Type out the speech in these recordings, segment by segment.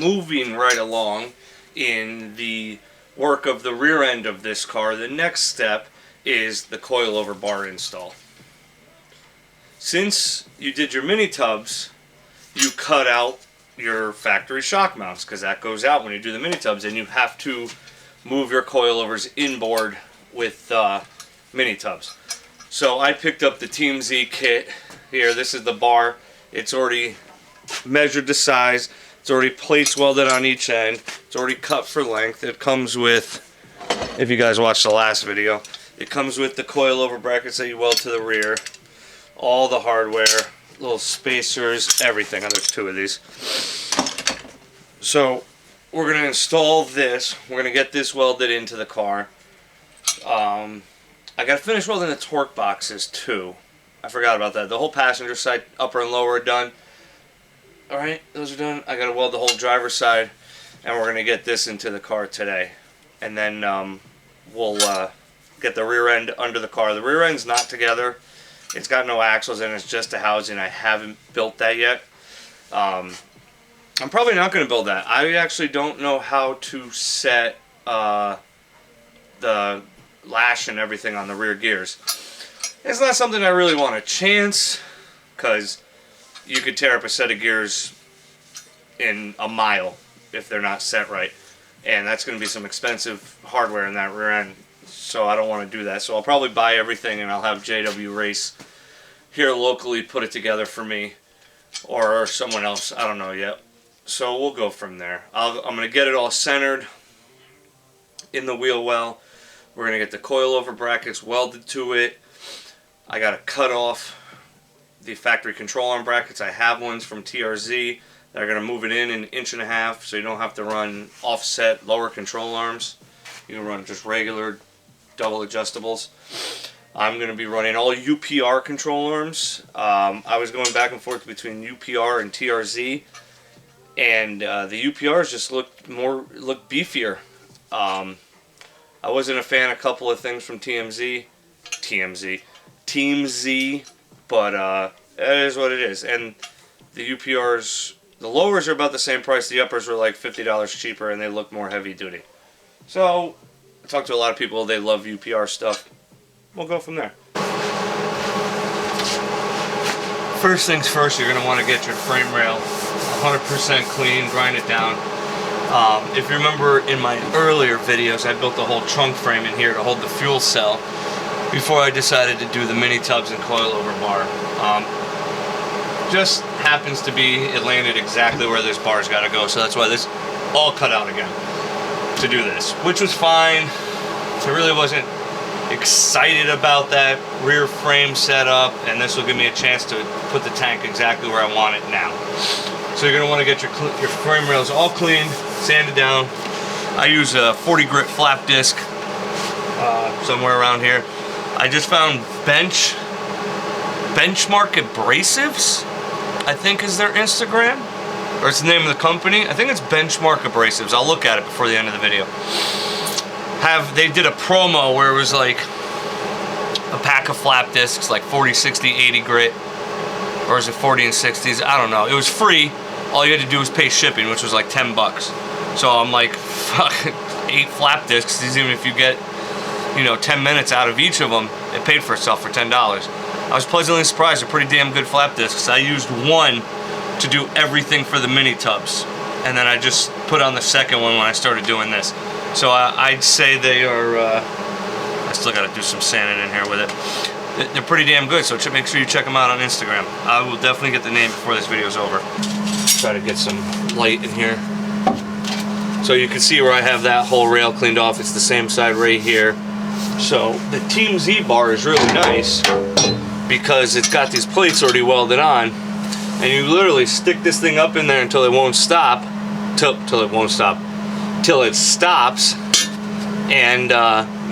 moving right along in the work of the rear end of this car, the next step is the coilover bar install. Since you did your mini tubs, you cut out your factory shock mounts, because that goes out when you do the mini tubs, and you have to move your coilovers inboard with mini tubs. So I picked up the TMZ kit here. This is the bar. It's already measured the size. It's already place welded on each end. It's already cut for length. It comes with, if you guys watched the last video, it comes with the coilover brackets that you weld to the rear, all the hardware, little spacers, everything. And there's 2 of these. So we're going to install this. We're going to get this welded into the car. I got to finish welding the torque boxes too. I forgot about that. The whole passenger side, upper and lower, are done. Alright, those are done. I got to weld the whole driver's side, and we're going to get this into the car today. And then we'll get the rear end under the car. The rear end's not together. It's got no axles in it. It's just a housing. I haven't built that yet. I'm probably not going to build that. I actually don't know how to set the lash and everything on the rear gears. It's not something I really want to chance, because you could tear up a set of gears in a mile if they're not set right, and that's going to be some expensive hardware in that rear end, so I don't want to do that. So I'll probably buy everything, and I'll have JW Race here locally put it together for me, or someone else. I don't know yet. So we'll go from there. I'm going to get it all centered in the wheel well. We're going to get the coilover brackets welded to it. I got to cut off the factory control arm brackets. I have ones from TRZ that are going to move it in 1.5 inches, so you don't have to run offset lower control arms. You can run just regular double adjustables. I'm going to be running all UPR control arms. I was going back and forth between UPR and TRZ, and the UPRs just looked beefier. I wasn't a fan of a couple of things from Team Z, but it is what it is. And the UPRs, the lowers are about the same price. The uppers were like $50 cheaper, and they look more heavy duty. So I talked to a lot of people. They love UPR stuff. We'll go from there. First things first, you're going to want to get your frame rail 100% clean, grind it down. If you remember in my earlier videos, I built the whole trunk frame in here to hold the fuel cell before I decided to do the mini tubs and coilover bar. Just happens to be it landed exactly where this bar's got to go, so that's why this all cut out again to do this, which was fine. I really wasn't excited about that rear frame setup, and this will give me a chance to put the tank exactly where I want it now. So you're going to want to get your frame rails all cleaned, sanded down. I use a 40 grit flap disc somewhere around here. I just found Benchmark Abrasives, I think is their Instagram, or it's the name of the company. I think it's Benchmark Abrasives. I'll look at it before the end of the video. They did a promo where it was like a pack of flap discs, like 40, 60, 80 grit, or is it 40 and 60s? I don't know. It was free. All you had to do was pay shipping, which was like 10 bucks. So I'm like, fuck, 8 flap discs, even if you get, 10 minutes out of each of them, it paid for itself for $10. I was pleasantly surprised. They're pretty damn good flap discs. I used one to do everything for the mini tubs, and then I just put on the second one when I started doing this. So I'd say they are, I still got to do some sanding in here with it. They're pretty damn good, so make sure you check them out on Instagram. I will definitely get the name before this video's over. Try to get some light in here. So you can see where I have that whole rail cleaned off. It's the same side right here. So the Team Z bar is really nice because it's got these plates already welded on, and you literally stick this thing up in there until it won't stop, till it stops, and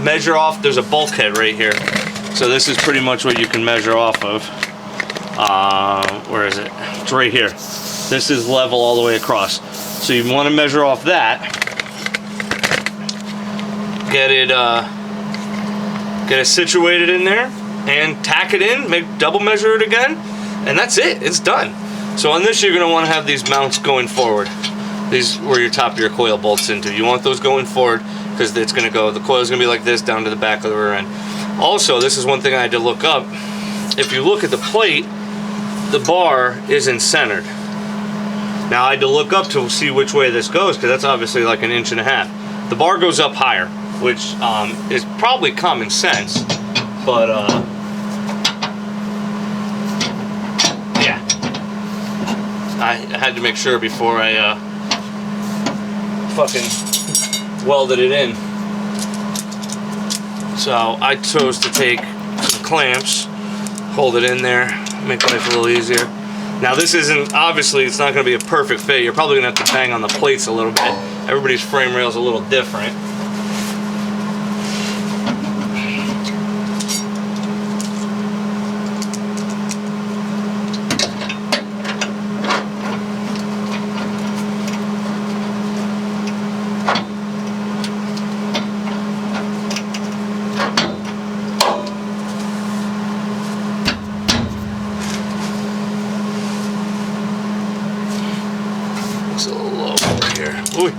measure off. There's a bulkhead right here. So this is pretty much what you can measure off of. Where is it? It's right here. This is level all the way across. So you want to measure off that. Get it situated in there, and tack it in. Double measure it again, and that's it. It's done. So on this, you're going to want to have these mounts going forward. These where your top of your coil bolts into. You want those going forward because it's going to go, the coil is going to be like this down to the back of the rear end. Also, this is one thing I had to look up. If you look at the plate, the bar isn't centered. Now I had to look up to see which way this goes because that's obviously like 1.5 inches. The bar goes up higher, which is probably common sense, but yeah, I had to make sure before I fucking welded it in. So I chose to take some clamps, hold it in there, make life a little easier. Now this isn't, obviously it's not going to be a perfect fit. You're probably going to have to bang on the plates a little bit. Everybody's frame rail is a little different. It's a little low over here. Ooh.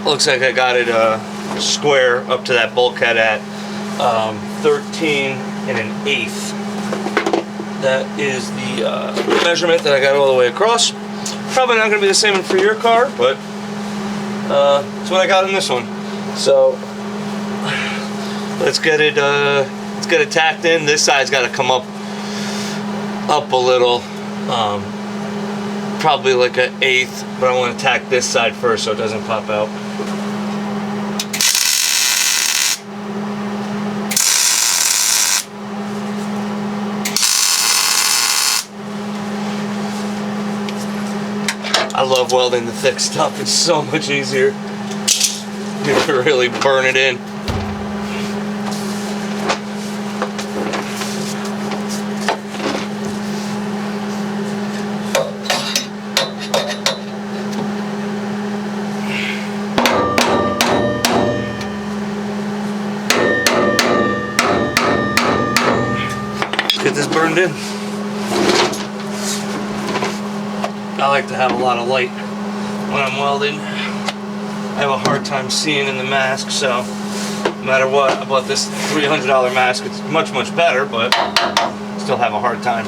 Looks like I got it square up to that bulkhead at 13 1/8. That is the measurement that I got all the way across. Probably not going to be the same for your car, but it's what I got in this one. So let's get it tacked in. This side's got to come up a little. Probably like 1/8, but I want to tack this side first so it doesn't pop out. I love welding the thick stuff. It's so much easier. You can really burn it in. Get this burned in. I like to have a lot of light when I'm welding. I have a hard time seeing in the mask, so no matter what, I bought this $300 mask. It's much better, but still have a hard time.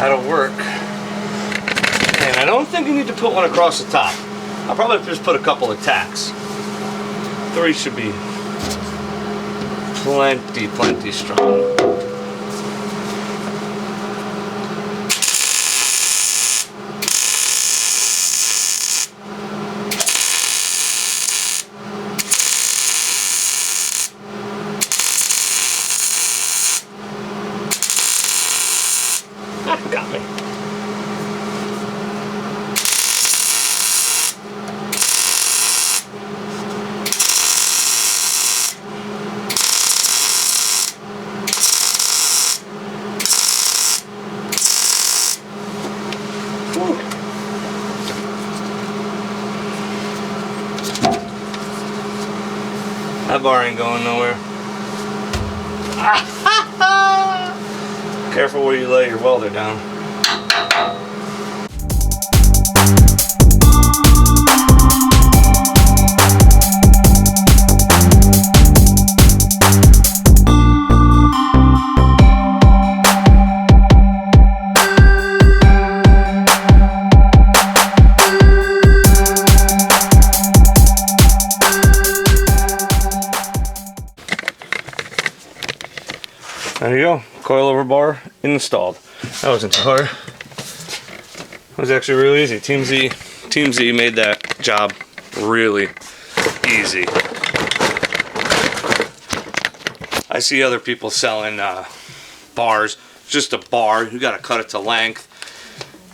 That'll work. And I don't think you need to put one across the top. I'll probably just put a couple of tacks. 3 should be plenty strong. Got me. That bar ain't going nowhere. Careful where you lay your welder down. There you go, coilover bar installed. That wasn't too hard. It was actually really easy. Team Z made that job really easy. I see other people selling bars, just a bar. You got to cut it to length.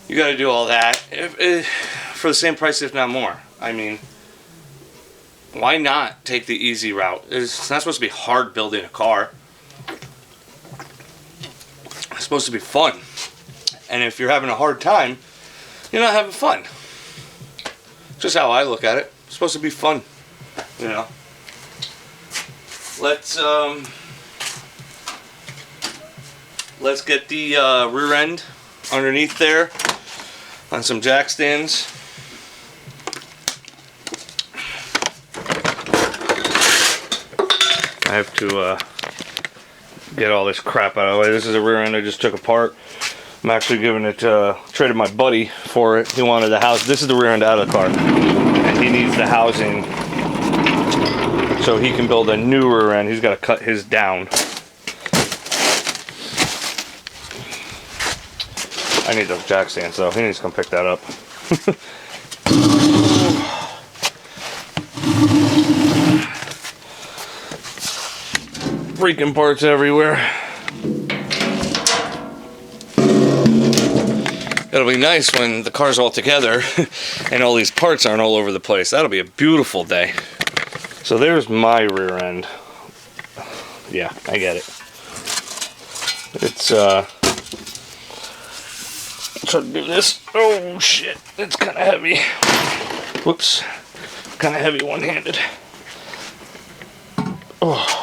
You got to do all that for the same price, if not more. I mean, why not take the easy route? It's not supposed to be hard building a car. It's supposed to be fun, and if you're having a hard time, you're not having fun. Just how I look at it. It's supposed to be fun, you know. Let's get the rear end underneath there on some jack stands. I have to get all this crap out of the way. This is a rear end I just took apart. I'm actually giving it, traded my buddy for it. He wanted the house. This is the rear end out of the car. And he needs the housing so he can build a new rear end. He's got to cut his down. I need those jack stands though. He needs to come pick that up. Freaking parts everywhere. It'll be nice when the car's all together and all these parts aren't all over the place. That'll be a beautiful day. So there's my rear end. Yeah, I get it. It's try to do this. Oh shit, it's kind of heavy. Whoops, kind of heavy one-handed. Oh.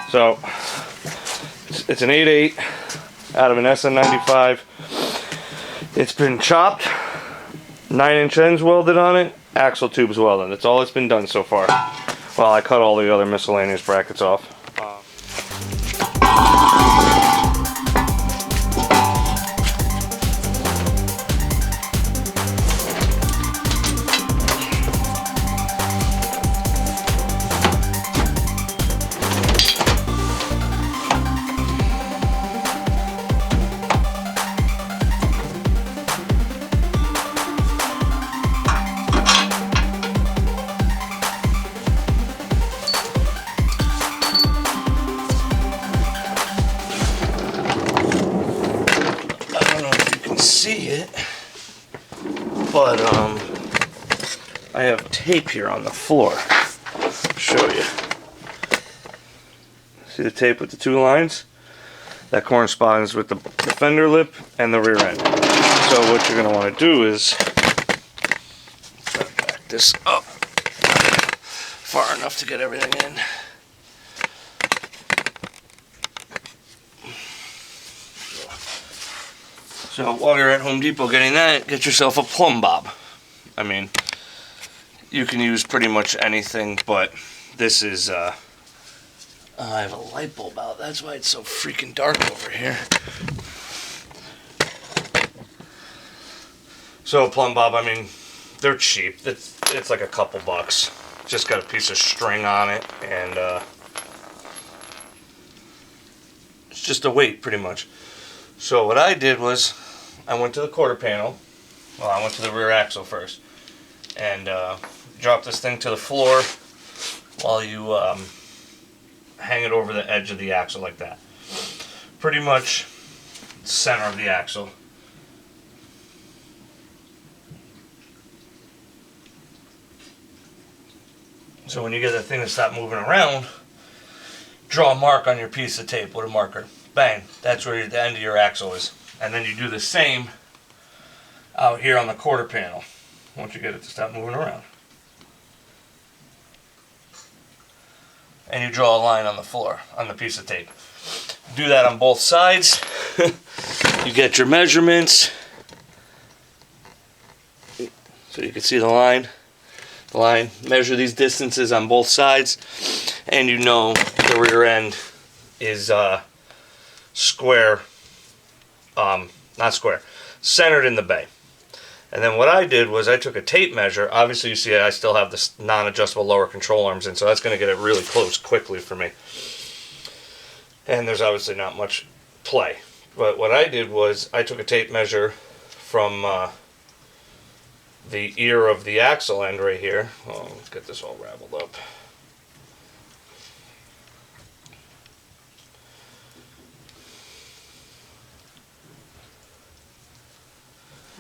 So it's an 8.8 out of an SN95. It's been chopped, 9-inch ends welded on it, axle tubes welded. That's all that's been done so far. Well, I cut all the other miscellaneous brackets off. See it, but I have tape here on the floor. I'll show you. See the tape with the two lines? That corresponds with the fender lip and the rear end. So what you're going to want to do is back this up far enough to get everything in. So while you're at Home Depot getting that, get yourself a plumb bob. I mean, you can use pretty much anything, but this is, I have a light bulb out. That's why it's so freaking dark over here. So plumb bob, I mean, they're cheap. It's like a couple bucks. Just got a piece of string on it, and it's just a weight, pretty much. So what I did was, I went to the quarter panel. Well, I went to the rear axle first, and dropped this thing to the floor while you hang it over the edge of the axle like that. Pretty much center of the axle. So when you get that thing to stop moving around, draw a mark on your piece of tape with a marker. Bang, that's where the end of your axle is. And then you do the same out here on the quarter panel. once you get it to stop moving around. And you draw a line on the floor, on the piece of tape. Do that on both sides. You get your measurements. So you can see the line. Measure these distances on both sides. And you know the rear end is square, not square, centered in the bay. And then what I did was I took a tape measure. Obviously you see I still have this non-adjustable lower control arms in, so that's going to get it really close quickly for me. And there's obviously not much play. But what I did was I took a tape measure from the ear of the axle end right here. Oh, let's get this all raveled up.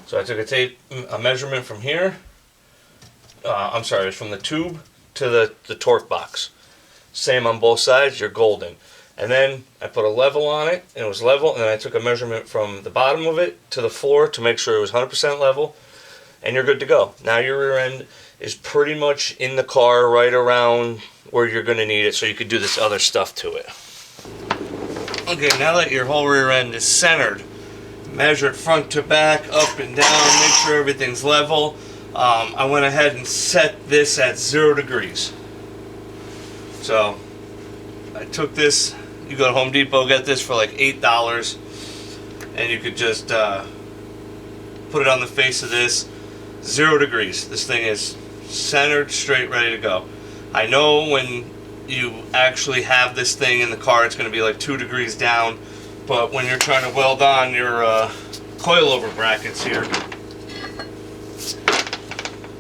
So I took a measurement from here. I'm sorry, from the tube to the torque box. Same on both sides, you're golden. And then I put a level on it, and it was level, and then I took a measurement from the bottom of it to the floor to make sure it was 100% level, and you're good to go. Now your rear end is pretty much in the car right around where you're going to need it, so you could do this other stuff to it. Okay, now that your whole rear end is centered, measure it front to back, up and down, make sure everything's level. I went ahead and set this at 0 degrees. So I took this, you go to Home Depot, get this for like $8, and you could just put it on the face of this, 0 degrees. This thing is centered, straight, ready to go. I know when you actually have this thing in the car, it's going to be like 2 degrees down. But when you're trying to weld on your coilover brackets here,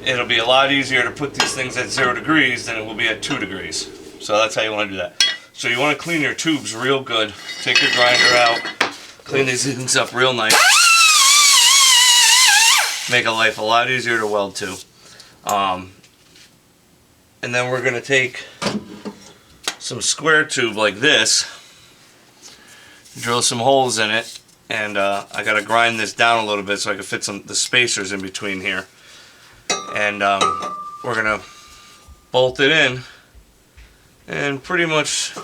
it'll be a lot easier to put these things at 0 degrees than it will be at 2 degrees. So that's how you want to do that. So you want to clean your tubes real good. Take your grinder out, clean these things up real nice. Make a life a lot easier to weld to. And then we're going to take some square tube like this, drill some holes in it, and I got to grind this down a little bit so I can fit the spacers in between here. And we're going to bolt it in and pretty much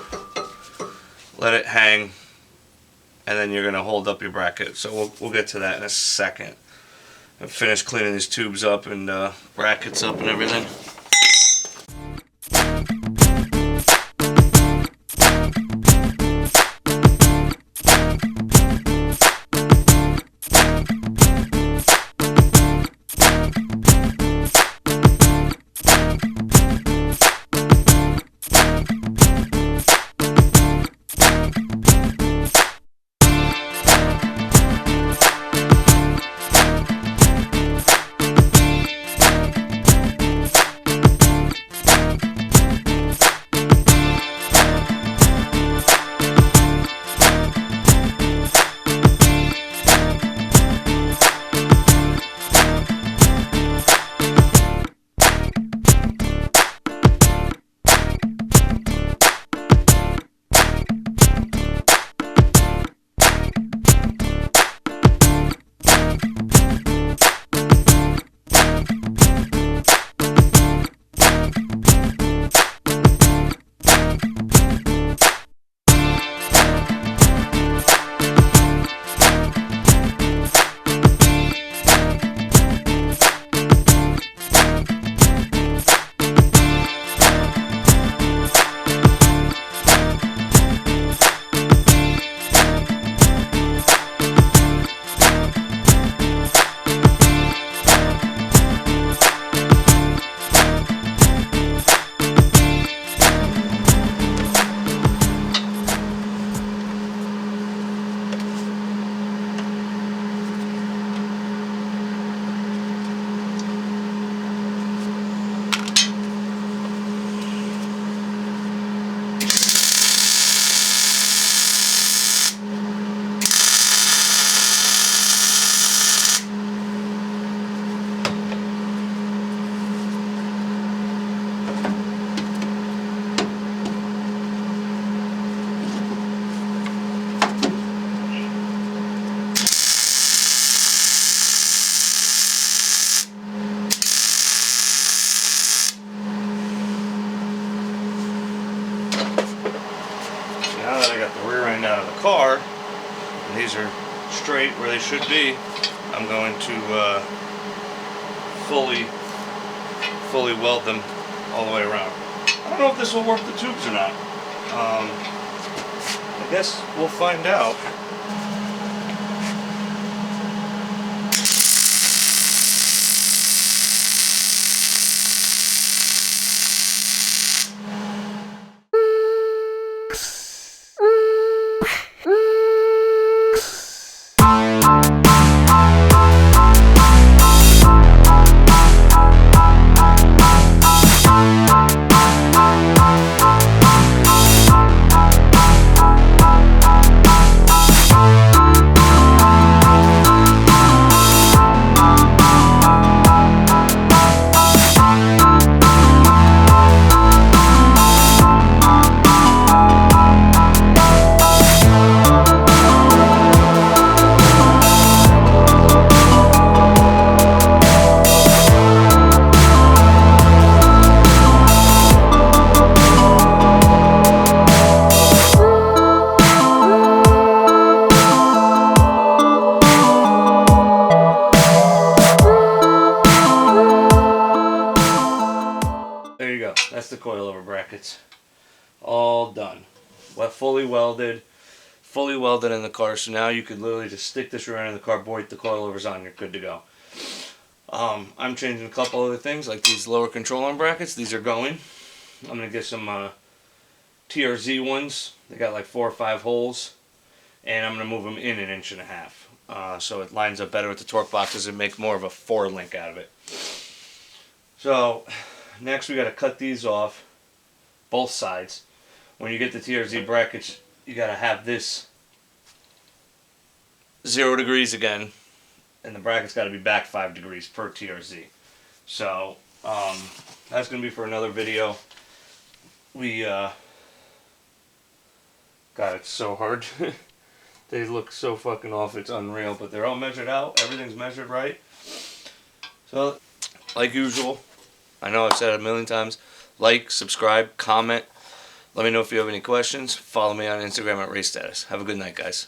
let it hang, and then you're going to hold up your bracket. So we'll get to that in a second. I've finished cleaning these tubes up and brackets up and everything. end out of the car, and these are straight where they should be, I'm going to fully weld them all the way around. I don't know if this will work the tubes or not. I guess we'll find out. There you go. That's the coilover brackets. All done. Fully welded in the car. So now you could literally just stick this around in the car, bolt the coilovers on, you're good to go. I'm changing a couple other things, like these lower control arm brackets. These are going. I'm going to get some TRZ ones. They got like 4 or 5 holes. And I'm going to move them in 1.5 inches. So it lines up better with the torque boxes and make more of a 4-link out of it. So next we got to cut these off, both sides. When you get the TRZ brackets, you got to have this 0 degrees again, and the bracket's got to be back 5 degrees per TRZ. So that's going to be for another video. God, it's so hard. They look so fucking off, it's unreal, but they're all measured out. Everything's measured right. So, like usual, I know I've said it a million times, like, subscribe, comment. Let me know if you have any questions. Follow me on Instagram at Racestatus. Have a good night, guys.